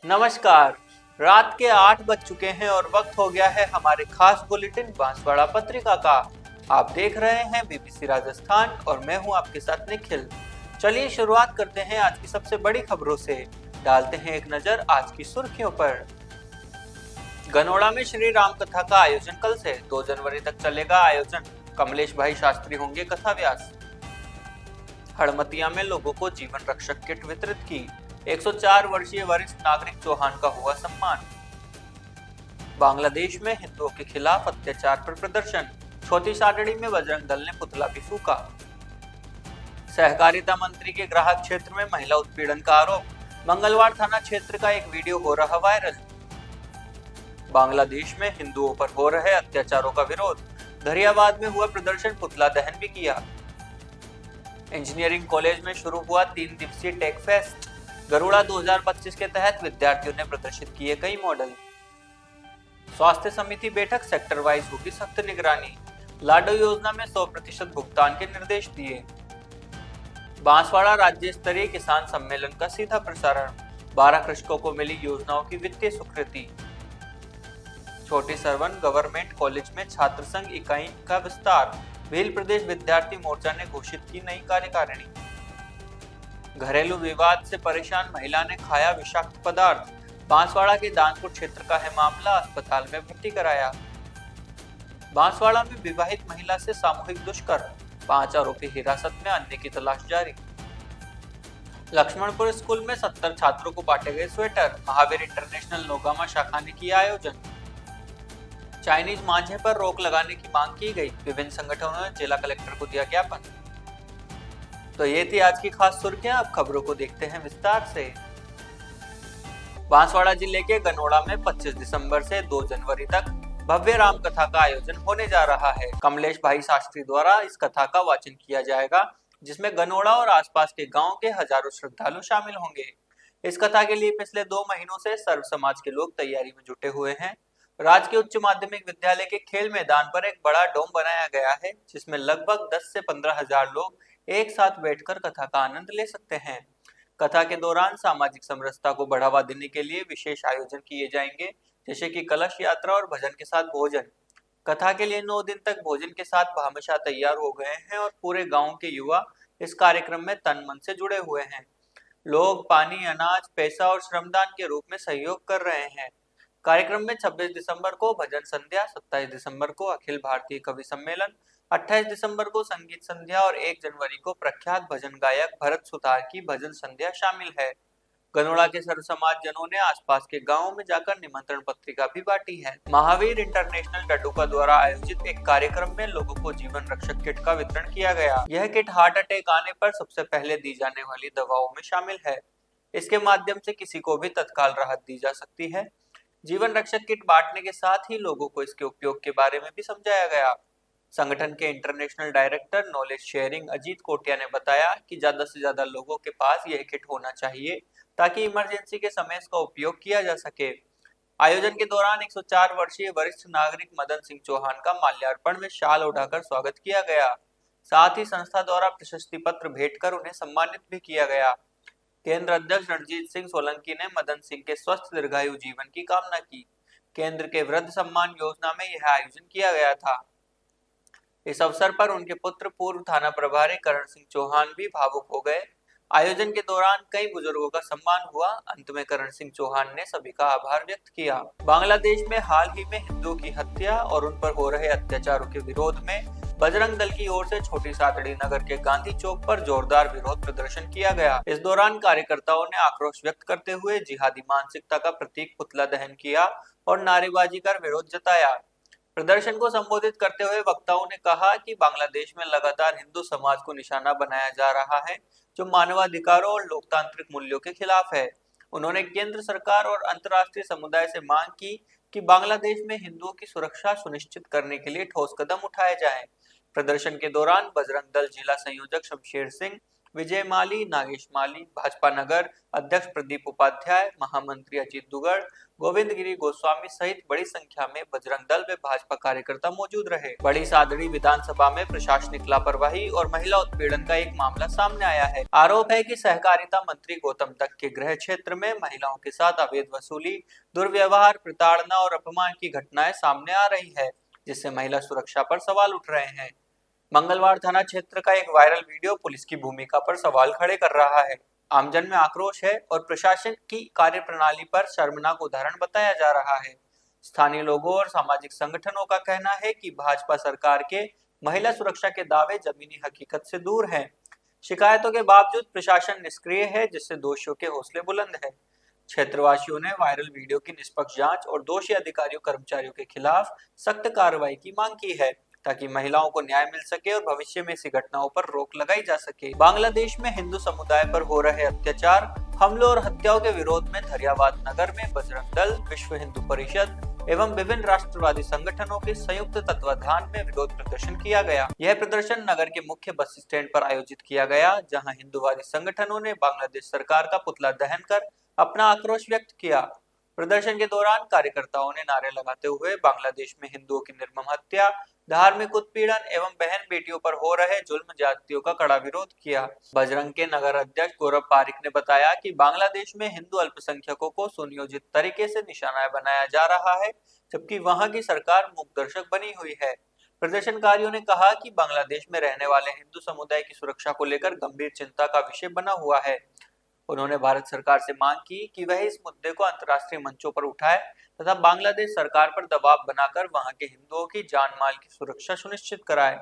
नमस्कार। रात के 8 बज चुके हैं और वक्त हो गया है हमारे खास बुलेटिन बांसवाड़ा पत्रिका का। आप देख रहे हैं बीबीसी राजस्थान और मैं हूं आपके साथ निखिल। चलिए शुरुआत करते हैं आज की सबसे बड़ी खबरों से। डालते हैं एक नजर आज की सुर्खियों पर। गनोड़ा में श्री राम कथा का आयोजन कल से 2 जनवरी तक चलेगा आयोजन। कमलेश भाई शास्त्री होंगे कथा व्यास। हड़मतिया में लोगों को जीवन रक्षक किट वितरित की। 104 वर्षीय वरिष्ठ नागरिक चौहान का हुआ सम्मान। बांग्लादेश में हिंदुओं के खिलाफ अत्याचार पर प्रदर्शन। छोटी सादड़ी में बजरंग दल ने पुतला भी फूका। सहकारिता मंत्री के ग्राहक क्षेत्र में महिला उत्पीड़न का आरोप। मंगलवार थाना क्षेत्र का एक वीडियो हो रहा वायरल। बांग्लादेश में हिंदुओं पर हो रहे अत्याचारों का विरोध। धरियाबाद में हुआ प्रदर्शन, पुतला दहन भी किया। इंजीनियरिंग कॉलेज में शुरू हुआ 3 दिवसीय टेक फेस्ट। गरुड़ा 2025 के तहत विद्यार्थियों ने प्रदर्शित किए कई मॉडल। स्वास्थ्य समिति बैठक, सेक्टर वाइज होगी सख्त निगरानी। लाडो योजना में 100% भुगतान के निर्देश दिए। बांसवाड़ा राज्य स्तरीय किसान सम्मेलन का सीधा प्रसारण। 12 कृषकों को मिली योजनाओं की वित्तीय स्वीकृति। छोटी सरवन गवर्नमेंट कॉलेज में छात्र संघ इकाई का विस्तार। भील प्रदेश विद्यार्थी मोर्चा ने घोषित की नई कार्यकारिणी। घरेलू विवाद से परेशान महिला ने खाया विषाक्त पदार्थ। बांसवाड़ा के दानपुर क्षेत्र का है मामला, अस्पताल में भर्ती कराया। बांसवाड़ा में विवाहित महिला से सामूहिक दुष्कर्म। 5 आरोपी हिरासत में, अन्य की तलाश जारी। लक्ष्मणपुर स्कूल में 70 छात्रों को बांटे गए स्वेटर। महावीर इंटरनेशनल नौगामा शाखा ने किया आयोजन। चाइनीज मांझे पर रोक लगाने की मांग की गई। विभिन्न संगठनों ने जिला कलेक्टर को दिया ज्ञापन। तो ये थी आज की खास सुर्खियां। अब खबरों को देखते हैं विस्तार से। बांसवाड़ा जिले के गनोड़ा में 25 दिसंबर से 2 जनवरी तक भव्य राम कथा का आयोजन होने जा रहा है। कमलेश भाई शास्त्री द्वारा इस कथा का वाचन किया जाएगा, जिसमें गनोड़ा और आसपास के गांव के हजारों श्रद्धालु शामिल होंगे। इस कथा के लिए पिछले 2 महीनों से सर्व समाज के लोग तैयारी में जुटे हुए हैं। राजकीय उच्च माध्यमिक विद्यालय के खेल मैदान पर एक बड़ा डोम बनाया गया है, जिसमें लगभग 10 से 15 हजार लोग एक साथ बैठकर कथा का आनंद ले सकते हैं। कथा के दौरान सामाजिक समरसता को बढ़ावा देने के लिए विशेष आयोजन किए जाएंगे, जैसे कि कलश यात्रा और भजन के साथ भोजन। कथा के लिए 9 दिन तक भोजन के साथ भामाशाह तैयार हो गए हैं और पूरे गांव के युवा इस कार्यक्रम में तन मन से जुड़े हुए हैं। लोग पानी, अनाज, पैसा और श्रमदान के रूप में सहयोग कर रहे हैं। कार्यक्रम में 26 दिसंबर को भजन संध्या, 27 दिसंबर को अखिल भारतीय कवि सम्मेलन, 28 दिसंबर को संगीत संध्या और 1 जनवरी को प्रख्यात भजन गायक भरत सुतार की भजन संध्या शामिल है। गनोड़ा के सर्व समाज जनों ने आसपास के गांवों में जाकर निमंत्रण पत्रिका भी बांटी है। महावीर इंटरनेशनल डडुका द्वारा आयोजित एक कार्यक्रम में लोगों को जीवन रक्षक किट का वितरण किया गया। यह किट हार्ट अटैक आने पर सबसे पहले दी जाने वाली दवाओं में शामिल है। इसके माध्यम से किसी को भी तत्काल राहत दी जा सकती है। जीवन रक्षक किट बांटने के साथ ही लोगों को इसके उपयोग के बारे में भी समझाया गया। संगठन के international director knowledge sharing Ajit Kotia ने बताया कि ज्यादा से ज्यादा लोगों के पास यह किट होना चाहिए, ताकि इमरजेंसी के समय इसका उपयोग किया जा सके। आयोजन के दौरान 104 वर्षीय वरिष्ठ नागरिक मदन सिंह चौहान का माल्यार्पण में शाल उठाकर स्वागत किया गया। साथ ही संस्था द्वारा प्रशस्ति पत्र भेंट कर उन्हें सम्मानित भी किया गया। केंद्र अध्यक्ष रणजीत सिंह सोलंकी ने मदन सिंह के स्वस्थ दीर्घायु जीवन की कामना की। केंद्र के वृद्ध सम्मान योजना में यह आयोजन किया गया था। इस अवसर पर उनके पुत्र पूर्व थाना प्रभारी करण सिंह चौहान भी भावुक हो गए। आयोजन के दौरान कई बुजुर्गों का सम्मान हुआ। अंत में करण सिंह चौहान ने सभी का आभार व्यक्त किया। बांग्लादेश में हाल ही में हिंदुओं की हत्या और उन पर हो रहे अत्याचारों के विरोध में बजरंग दल की ओर से छोटी सादड़ी नगर के गांधी चौक पर जोरदार विरोध प्रदर्शन किया गया। इस दौरान कार्यकर्ताओं ने आक्रोश व्यक्त करते हुए जिहादी मानसिकता का प्रतीक पुतला दहन किया और नारेबाजी कर विरोध जताया। प्रदर्शन को संबोधित करते हुए वक्ताओं ने कहा कि बांग्लादेश में लगातार हिंदू समाज को निशाना बनाया जा रहा है, जो मानवाधिकारों और लोकतांत्रिक मूल्यों के खिलाफ है। उन्होंने केंद्र सरकार और अंतर्राष्ट्रीय समुदाय से मांग की कि बांग्लादेश में हिंदुओं की सुरक्षा सुनिश्चित करने के लिए ठोस कदम उठाए जाएं। प्रदर्शन के दौरान बजरंग दल जिला संयोजक शमशेर सिंह, विजय माली, नागेश माली, भाजपा नगर अध्यक्ष प्रदीप उपाध्याय, महामंत्री अजीत दुगड़, गोविंद गिरी गोस्वामी सहित बड़ी संख्या में बजरंग दल व भाजपा कार्यकर्ता मौजूद रहे। बड़ी सादड़ी विधानसभा में प्रशासनिक लापरवाही और महिला उत्पीड़न का एक मामला सामने आया है। आरोप है कि सहकारिता मंत्री गौतम दत्त के गृह क्षेत्र में महिलाओं के साथ अवैध वसूली, दुर्व्यवहार, प्रताड़ना और अपमान की घटनाएं सामने आ रही है, जिससे महिला सुरक्षा पर सवाल उठ रहे हैं। मंगलवार थाना क्षेत्र का एक वायरल वीडियो पुलिस की भूमिका पर सवाल खड़े कर रहा है। आमजन में आक्रोश है और प्रशासन की कार्यप्रणाली पर शर्मनाक उदाहरण बताया जा रहा है। स्थानीय लोगों और सामाजिक संगठनों का कहना है कि भाजपा सरकार के महिला सुरक्षा के दावे जमीनी हकीकत से दूर हैं। शिकायतों के बावजूद प्रशासन निष्क्रिय है, जिससे दोषियों के हौसले बुलंद है। क्षेत्रवासियों ने वायरल वीडियो की निष्पक्ष जांच और दोषी अधिकारियों कर्मचारियों के खिलाफ सख्त कार्रवाई की मांग की है, ताकि महिलाओं को न्याय मिल सके और भविष्य में ऐसी घटनाओं पर रोक लगाई जा सके। बांग्लादेश में हिंदू समुदाय पर हो रहे अत्याचार, हमलों और हत्याओं के विरोध में धरियावाद नगर में बजरंग दल, विश्व हिंदू परिषद एवं विभिन्न राष्ट्रवादी संगठनों के संयुक्त तत्वाधान में विरोध प्रदर्शन किया गया। यह प्रदर्शन नगर के मुख्य बस स्टैंड पर आयोजित किया गया, जहां हिंदूवादी संगठनों ने बांग्लादेश सरकार का पुतला दहन कर अपना आक्रोश व्यक्त किया। प्रदर्शन के दौरान कार्यकर्ताओं ने नारे लगाते हुए बांग्लादेश में हिंदुओं की निर्मम हत्या, धार्मिक उत्पीड़न एवं बहन बेटियों पर हो रहे जुल्म ज्यादतियों का कड़ा विरोध किया। बजरंग के नगर अध्यक्ष गौरव पारिक ने बताया कि बांग्लादेश में हिंदू अल्पसंख्यकों को सुनियोजित तरीके से निशाना बनाया जा रहा है, जबकि वहां की सरकार मूकदर्शक बनी हुई है। प्रदर्शनकारियों ने कहा कि बांग्लादेश में रहने वाले हिंदू समुदाय की सुरक्षा को लेकर गंभीर चिंता का विषय बना हुआ है। उन्होंने भारत सरकार से मांग की कि वह इस मुद्दे को अंतर्राष्ट्रीय मंचों पर उठाए तथा बांग्लादेश सरकार पर दबाव बनाकर वहां के हिंदुओं की जान माल की सुरक्षा सुनिश्चित कराए।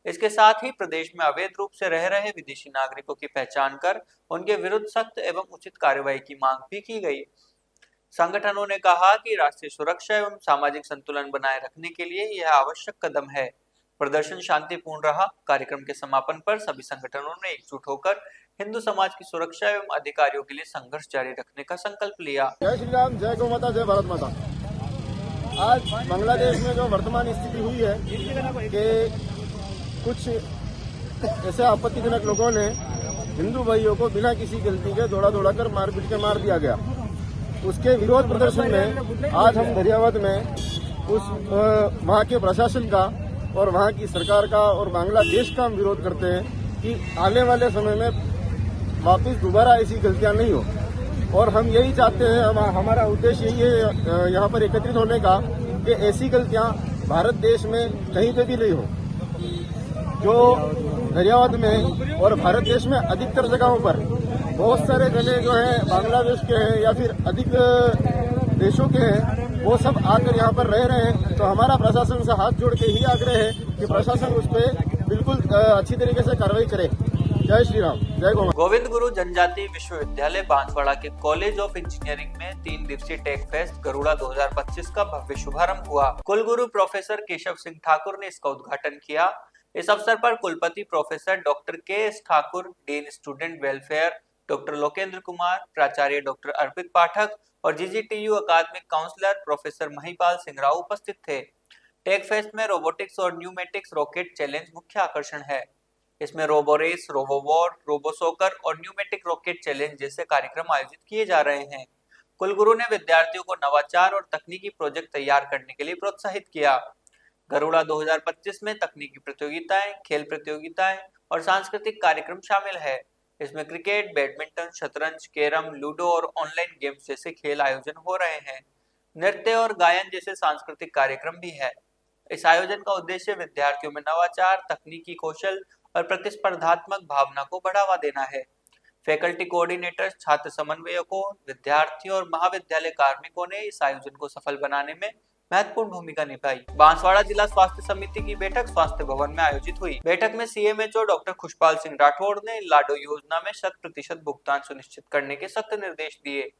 इसके साथ ही प्रदेश में अवैध रूप से रह रहे विदेशी नागरिकों की पहचान कर उनके विरुद्ध सख्त एवं उचित कार्रवाई की मांग भी की गई। संगठनों ने कहा कि राष्ट्रीय सुरक्षा एवं सामाजिक संतुलन बनाए रखने के लिए यह आवश्यक कदम है। प्रदर्शन शांतिपूर्ण रहा। कार्यक्रम के समापन पर सभी संगठनों ने एकजुट होकर हिंदू समाज की सुरक्षा एवं अधिकारियों के लिए संघर्ष जारी रखने का संकल्प लिया। जय श्री राम, जय गौ माता, जय भारत माता। आज बांग्लादेश में जो वर्तमान स्थिति हुई है कि कुछ ऐसे आपत्तिजनक लोगों ने हिंदू भाइयों को बिना किसी गलती के दौड़ा कर मार पीट के मार दिया गया। उसके विरोध प्रदर्शन में आज हम धरियावाद में उस वहाँ के प्रशासन का और वहाँ की सरकार का और बांग्लादेश का हम विरोध करते हैं कि आने वाले समय में वापिस दोबारा ऐसी गलतियां नहीं हो। और हम यही चाहते हैं, हमारा उद्देश्य यही है यहाँ पर एकत्रित होने का कि ऐसी गलतियां भारत देश में कहीं पे भी नहीं हो। जो धरियावाद में और भारत देश में अधिकतर जगहों पर बहुत सारे जने जो है बांग्लादेश के हैं या फिर अधिक देशों के हैं, वो सब आकर यहाँ पर रह रहे हैं। तो हमारा प्रशासन से हाथ जोड़ के ही आग्रह है कि प्रशासन उस पर बिल्कुल अच्छी तरीके से कार्रवाई करे। जय श्री राम, जय गौ माता। गोविंद गुरु जनजातीय विश्वविद्यालय बांसवाड़ा के कॉलेज ऑफ इंजीनियरिंग में 3 दिवसीय टेक फेस्ट गरुड़ा 2025 का भव्य शुभारंभ हुआ। कुलगुरु प्रोफेसर केशव सिंह ठाकुर ने इसका उद्घाटन किया। इस अवसर पर कुलपति professor doctor KS. Thakur, dean student welfare doctor Lokendra Kumar, प्राचार्य डॉक्टर अर्पित पाठक और जीजीटीयू अकादमिक काउंसलर प्रोफेसर महिपाल सिंह राव उपस्थित थे। टेक फेस्ट में रोबोटिक्स और न्यूमेटिक्स रॉकेट चैलेंज मुख्य आकर्षण है। इसमें रोबोरेस, रोबोवॉर, रोबोसोकर और न्यूमेटिक रॉकेट चैलेंज जैसे कार्यक्रम आयोजित किए जा रहे हैं। कुलगुरु ने विद्यार्थियों को नवाचार और तकनीकी प्रोजेक्ट तैयार करने के लिए प्रोत्साहित किया। गरुड़ा 2025 में तकनीकी प्रतियोगिताएं, खेल प्रतियोगिताएं और सांस्कृतिक कार्यक्रम शामिल है। इसमें क्रिकेट, बैडमिंटन, शतरंज, कैरम, लूडो और ऑनलाइन गेम्स जैसे खेल आयोजन हो रहे हैं। नृत्य और गायन जैसे सांस्कृतिक कार्यक्रम भी है। इस आयोजन का उद्देश्य विद्यार्थियों में नवाचार, तकनीकी कौशल और प्रतिस्पर्धात्मक भावना को बढ़ावा देना है। फैकल्टी कोऑर्डिनेटर्स, छात्र समन्वयकों, विद्यार्थियों और महाविद्यालय कार्मिकों ने इस आयोजन को सफल बनाने में महत्वपूर्ण भूमिका निभाई। बांसवाड़ा जिला स्वास्थ्य समिति की बैठक स्वास्थ्य भवन में आयोजित हुई। बैठक में सीएमएचओ डॉक्टर खुशपाल सिंह राठौड़ ने लाडो योजना में 100% भुगतान सुनिश्चित करने के सख्त निर्देश दिए।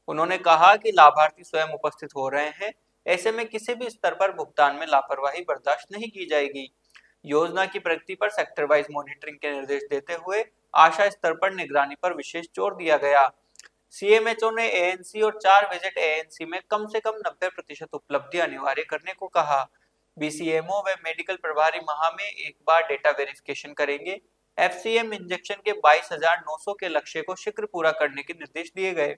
उन्होंने कहा कि लाभार्थी स्वयं उपस्थित हो रहे हैं, ऐसे में किसी भी स्तर पर भुगतान में लापरवाही बर्दाश्त नहीं की जाएगी। योजना की प्रगति पर सेक्टर वाइज मॉनिटरिंग के निर्देश देते हुए आशा स्तर पर निगरानी पर विशेष जोर दिया गया। सीएमएचओ ने एएनसी और 4 विजिट एएनसी में कम से कम 90% उपलब्धि अनिवार्य करने को कहा। बीसीएमओ व मेडिकल प्रभारी माह में एक बार डेटा वेरिफिकेशन करेंगे। एफसीएम इंजेक्शन के 22,900 के लक्ष्य को शीघ्र पूरा करने के निर्देश दिए गए।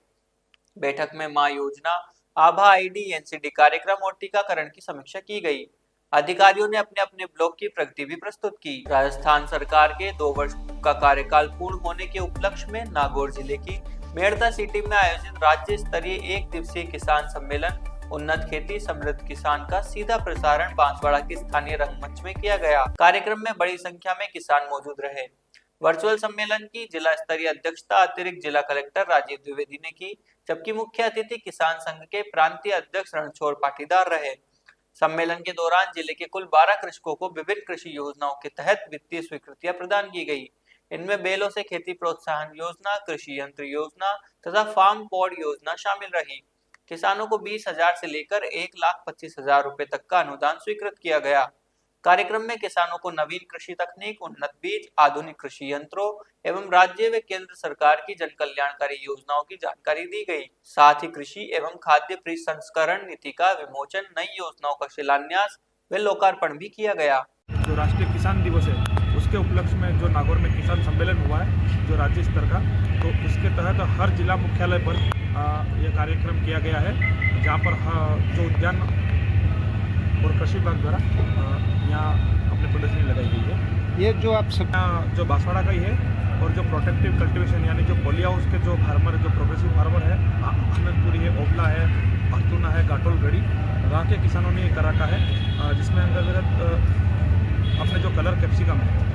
बैठक में मां योजना, आभा आईडी, एनसीडी कार्यक्रम और टीकाकरण की समीक्षा की गई। अधिकारियों ने अपने अपने ब्लॉक की प्रगति भी प्रस्तुत की। राजस्थान सरकार के 2 वर्ष का कार्यकाल पूर्ण होने के उपलक्ष्य में नागौर जिले की मेड़ता सिटी में आयोजित राज्य स्तरीय 1 दिवसीय किसान सम्मेलन उन्नत खेती समृद्ध किसान का सीधा प्रसारण बांसवाड़ा के स्थानीय रंगमंच में किया गया। कार्यक्रम में बड़ी संख्या में किसान मौजूद रहे। वर्चुअल सम्मेलन की जिला स्तरीय अध्यक्षता अतिरिक्त जिला कलेक्टर राजीव द्विवेदी ने की, जबकि मुख्य अतिथि किसान संघ के प्रांतीय अध्यक्ष रणछोड़ पाटीदार रहे। सम्मेलन के दौरान जिले के कुल 12 कृषकों को विभिन्न कृषि योजनाओं के तहत वित्तीय स्वीकृतियां प्रदान की गई। इनमें बैलों से खेती प्रोत्साहन योजना, कृषि यंत्र योजना तथा फार्म बोर्ड योजना शामिल रही। किसानों को 20,000 से लेकर 1,25,000 रुपए तक का अनुदान स्वीकृत किया गया। कार्यक्रम में किसानों को नवीन कृषि तकनीक, उन्नत बीज, आधुनिक कृषि यंत्रों एवं राज्य व केंद्र सरकार की जन कल्याणकारी योजनाओं की जानकारी दी गई। साथ ही कृषि एवं खाद्य प्रसंस्करण नीति का विमोचन, नई योजनाओं का शिलान्यास व लोकार्पण भी किया गया। जो राष्ट्रीय किसान दिवस है उसके उपलक्ष्य में जो नागौर में किसान सम्मेलन हुआ है जो राज्य स्तर का, तो इसके तहत हर जिला मुख्यालय पर यह कार्यक्रम किया गया है, जहाँ पर जो उद्यान और कृषि विभाग द्वारा यहाँ अपने प्रदर्शनी लगाई गई है। ये जो आप सब जो बांसवाड़ा का ही है और जो प्रोटेक्टिव कल्टीवेशन यानी जो पॉली हाउस के जो फार्मर, जो प्रोग्रेसिव फार्मर है, आनंदपुरी है, ओबला है, अर्थुना है, गाटोल गढ़ी, वहाँ के किसानों ने ये करा है, जिसमें अंतर्गत अपने जो कलर कैप्सिकम है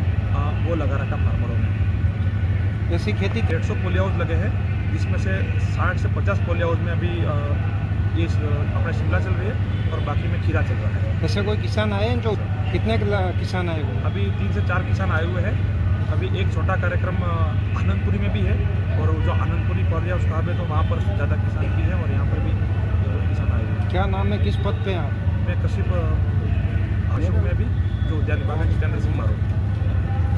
वो लगा रखा फार्मरों ने। ऐसी खेती 150 पॉली हाउस लगे हैं, जिसमें से 60 से 50 पॉली हाउस में अभी ये अपना शिमला चल रही है और बाकी में खीरा चल रहा है। ऐसे कोई किसान आए हैं? जो कितने किसान आए हुए? अभी 3 से 4 किसान आए हुए हैं। अभी एक छोटा कार्यक्रम आनंदपुरी में भी है और जो आनंदपुरी पॉली हाउस कहा है तो वहाँ पर ज़्यादा किसान भी है और यहाँ पर भी किसान आए हुए हैं। क्या नाम है, किस पद पे हैं आप? मैं कशिप आश्रम में भी जो उद्यान विभाग है जितेंद्र सिंह मारो।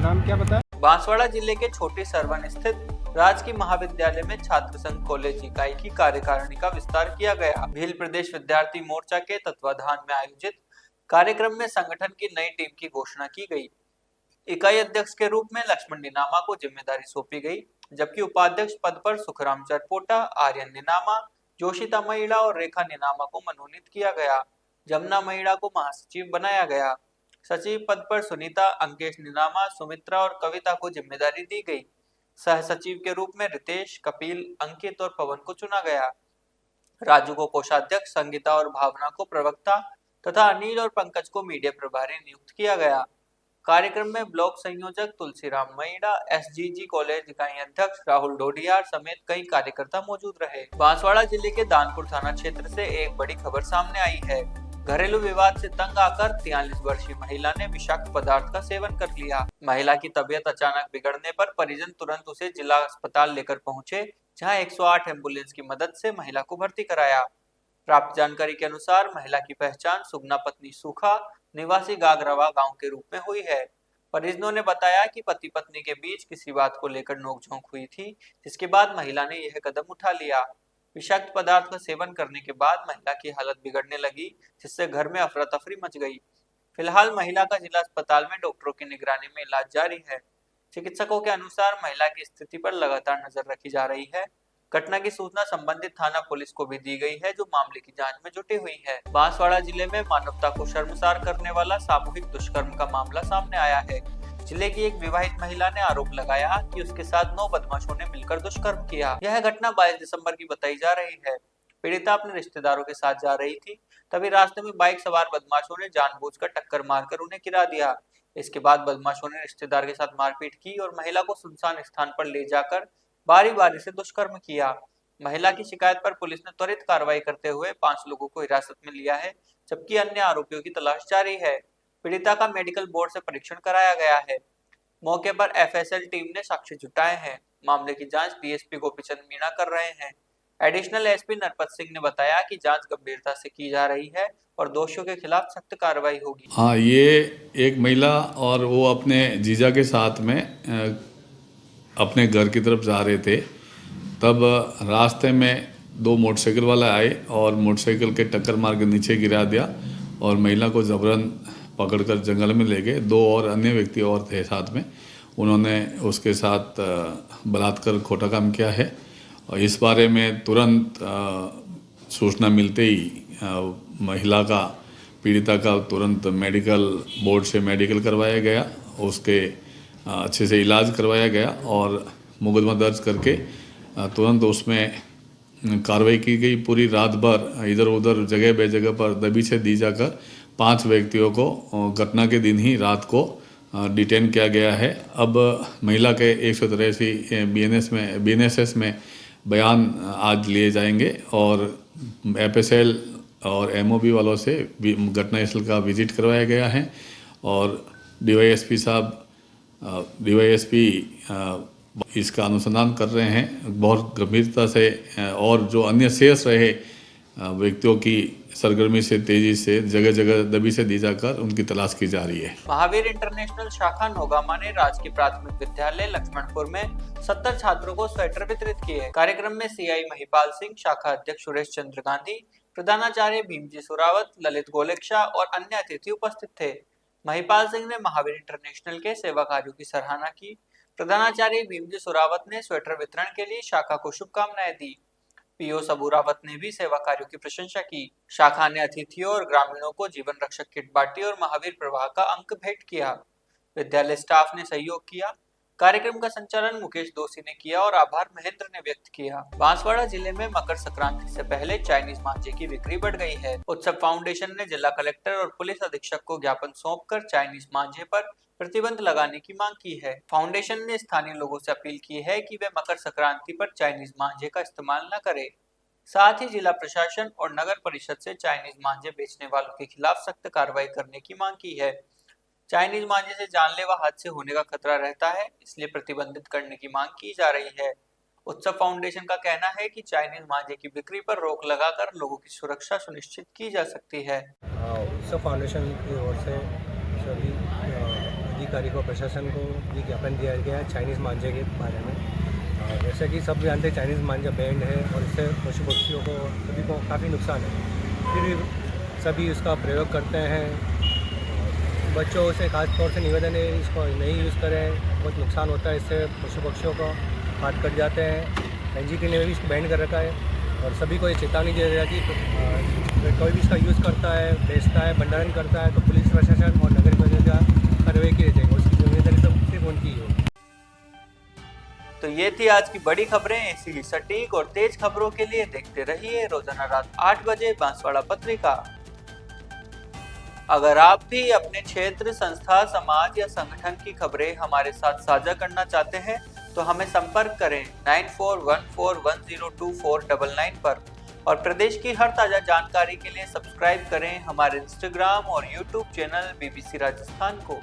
नाम क्या बताया? बांसवाड़ा जिले के छोटी सरवन स्थित राजकीय महाविद्यालय में छात्र संघ कॉलेज इकाई की कार्यकारिणी का विस्तार किया गया। भील प्रदेश विद्यार्थी मोर्चा के तत्वाधान में आयोजित कार्यक्रम में संगठन की नई टीम की घोषणा की गई। इकाई अध्यक्ष के रूप में लक्ष्मण निनामा को जिम्मेदारी सौंपी गई, जबकि उपाध्यक्ष पद पर सुखराम चरपोटा, आर्यन निनामा, जोशिता महिड़ा और रेखा निनामा को मनोनीत किया गया। जमुना महिड़ा को महासचिव बनाया गया। सचिव पद पर सुनीता, अंकेश निनामा, सुमित्रा और कविता को जिम्मेदारी दी गई। सह सचिव के रूप में रितेश, कपिल, अंकित और पवन को चुना गया। राजू को कोषाध्यक्ष, संगीता और भावना को प्रवक्ता तथा अनिल और पंकज को मीडिया प्रभारी नियुक्त किया गया। कार्यक्रम में ब्लॉक संयोजक तुलसीराम महिड़ा, एसजीजी कॉलेज इकाई अध्यक्ष राहुल डोडियार समेत कई कार्यकर्ता मौजूद रहे। बांसवाड़ा जिले के दानपुर थाना क्षेत्र से एक बड़ी खबर सामने आई है। घरेलू विवाद से तंग आकर 43 वर्षीय महिला ने विषाक्त पदार्थ का सेवन कर लिया। महिला की तबीयत अचानक बिगड़ने पर परिजन तुरंत उसे जिला अस्पताल लेकर पहुंचे, जहां 108 एम्बुलेंस की मदद से महिला को भर्ती कराया। प्राप्त जानकारी के अनुसार महिला की पहचान सुगना पत्नी सूखा निवासी गागरवा गांव के रूप में हुई है। परिजनों ने बताया कि पति पत्नी के बीच किसी बात को लेकर नोकझोंक हुई थी, जिसके बाद महिला ने यह कदम उठा लिया। विषाक्त पदार्थ का सेवन करने के बाद महिला की हालत बिगड़ने लगी, जिससे घर में अफरा तफरी मच गई। फिलहाल महिला का जिला अस्पताल में डॉक्टरों की निगरानी में इलाज जारी है। चिकित्सकों के अनुसार महिला की स्थिति पर लगातार नजर रखी जा रही है। घटना की सूचना संबंधित थाना पुलिस को भी दी गई है, जो मामले की जांच में जुटी हुई है। बांसवाड़ा जिले में मानवता को शर्मसार करने वाला सामूहिक दुष्कर्म का मामला सामने आया है। जिले की एक विवाहित महिला ने आरोप लगाया कि उसके साथ 9 बदमाशों ने मिलकर दुष्कर्म किया। यह घटना 22 दिसंबर की बताई जा रही है। पीड़िता अपने रिश्तेदारों के साथ जा रही थी, तभी रास्ते में बाइक सवार बदमाशों ने जानबूझकर टक्कर मारकर उन्हें गिरा दिया। इसके बाद बदमाशों ने रिश्तेदार के साथ मारपीट की और महिला को सुनसान स्थान पर ले जाकर बारी बारी से दुष्कर्म किया। महिला की शिकायत पर पुलिस ने त्वरित कार्रवाई करते हुए 5 लोगों को हिरासत में लिया है, जबकि अन्य आरोपियों की तलाश जारी है। पीड़िता का मेडिकल बोर्ड से परीक्षण कराया गया है। मौके पर एफएसएल टीम ने साक्ष्य जुटाए हैं। मामले की जांच डीएसपी गोपीचंद मीणा कर रहे हैं। एडिशनल एसपी नरपत सिंह ने बताया कि जांच गंभीरता से की जा रही है और दोषियों के खिलाफ सख्त कार्रवाई होगी। हाँ, ये एक महिला और वो अपने जीजा के साथ में अपने घर की तरफ जा रहे थे, तब रास्ते में 2 मोटरसाइकिल वाले आए और मोटरसाइकिल के टक्कर मार के नीचे गिरा दिया और महिला को जबरन पकड़कर जंगल में ले गए। 2 और अन्य व्यक्ति और थे साथ में, उन्होंने उसके साथ बलात्कार खोटा काम किया है। और इस बारे में तुरंत सूचना मिलते ही महिला का, पीड़िता का तुरंत मेडिकल बोर्ड से मेडिकल करवाया गया, उसके अच्छे से इलाज करवाया गया और मुकदमा दर्ज करके तुरंत उसमें कार्रवाई की गई। पूरी रात भर इधर उधर जगह बे जगह पर दबिशें दी जाकर 5 व्यक्तियों को घटना के दिन ही रात को डिटेन किया गया है। अब महिला के 183 BNSS में बयान आज लिए जाएंगे और FSL और MOB वालों से घटनास्थल का विजिट करवाया गया है और DYSP इसका अनुसंधान कर रहे हैं बहुत गंभीरता से। और जो अन्य शेष रहे व्यक्तियों की सरगर्मी से, तेजी से जगह जगह दबी से दी जाकर उनकी तलाश की जा रही है। महावीर इंटरनेशनल शाखा नोगामा ने राजकीय प्राथमिक विद्यालय लक्ष्मणपुर में 70 छात्रों को स्वेटर वितरित किए। कार्यक्रम में CI महिपाल सिंह, शाखा अध्यक्ष सुरेश चंद्र गांधी, प्रधानाचार्य भीमजी सुरावत, ललित गोलेक्षा और अन्य अतिथि उपस्थित थे। महिपाल सिंह ने महावीर इंटरनेशनल के सेवा कार्यों की सराहना की। प्रधानाचार्य भीमजी सुरावत ने स्वेटर वितरण के लिए शाखा को शुभकामनाएं दी। PO सबू रावत ने भी सेवा कार्यों की प्रशंसा की। शाखा ने अतिथियों और ग्रामीणों को जीवन रक्षक किट बांटी और महावीर प्रवाह का अंक भेंट किया। विद्यालय स्टाफ ने सहयोग किया। कार्यक्रम का संचालन मुकेश दोषी ने किया और आभार महेंद्र ने व्यक्त किया। बांसवाड़ा जिले में मकर संक्रांति से पहले चाइनीज मांझे की बिक्री बढ़ गई है। उत्सव फाउंडेशन ने जिला कलेक्टर और पुलिस अधीक्षक को ज्ञापन सौंपकर चाइनीज मांझे पर प्रतिबंध लगाने की मांग की है। फाउंडेशन ने स्थानीय लोगों से अपील की है कि वे मकर संक्रांति पर चाइनीज मांझे का इस्तेमाल न करें। साथ ही जिला प्रशासन और नगर परिषद से चाइनीज मांझे बेचने वालों के खिलाफ सख्त कार्रवाई करने की मांग की है। चाइनीज मांझे से जानलेवा हादसे होने का खतरा रहता है, इसलिए प्रतिबंधित करने की मांग की जा रही है। उत्सव फाउंडेशन का कहना है कि चाइनीज मांझे की बिक्री पर रोक लगाकर लोगों की सुरक्षा सुनिश्चित की जा सकती है। उत्सव फाउंडेशन की ओर से सभी अधिकारी को, प्रशासन को भी ज्ञापन दिया गया है चाइनीज़ मांझे के बारे में। जैसे कि सब जानते हैं चाइनीज़ मांझा बैंड है और इससे पशु पक्षियों को सभी को काफ़ी नुकसान है, फिर भी सभी इसका प्रयोग करते हैं। बच्चों से खास तौर से निवेदन है इसको नहीं यूज़ करें, बहुत नुकसान होता है, इससे पशु पक्षियों को हाथ कट जाते हैं। NGT ने भी इसको बैन कर रखा है और सभी को ये चेतावनी दे रहा है कि कोई भी इसका यूज़ करता है, बेचता है, भंडारण करता है तो पुलिस प्रशासन और नगर परिषद कार्रवाई की जाएगी, उसकी जिम्मेदारी तो सिर्फ उनकी ही होगी। तो ये थी आज की बड़ी खबरें। ऐसी ही सटीक और तेज खबरों के लिए देखते रहिए रोजाना रात 8 बजे बांसवाड़ा पत्रिका। अगर आप भी अपने क्षेत्र, संस्था, समाज या संगठन की खबरें हमारे साथ साझा करना चाहते हैं तो हमें संपर्क करें 9414102499 पर। और प्रदेश की हर ताजा जानकारी के लिए सब्सक्राइब करें हमारे इंस्टाग्राम और यूट्यूब चैनल BBC राजस्थान को।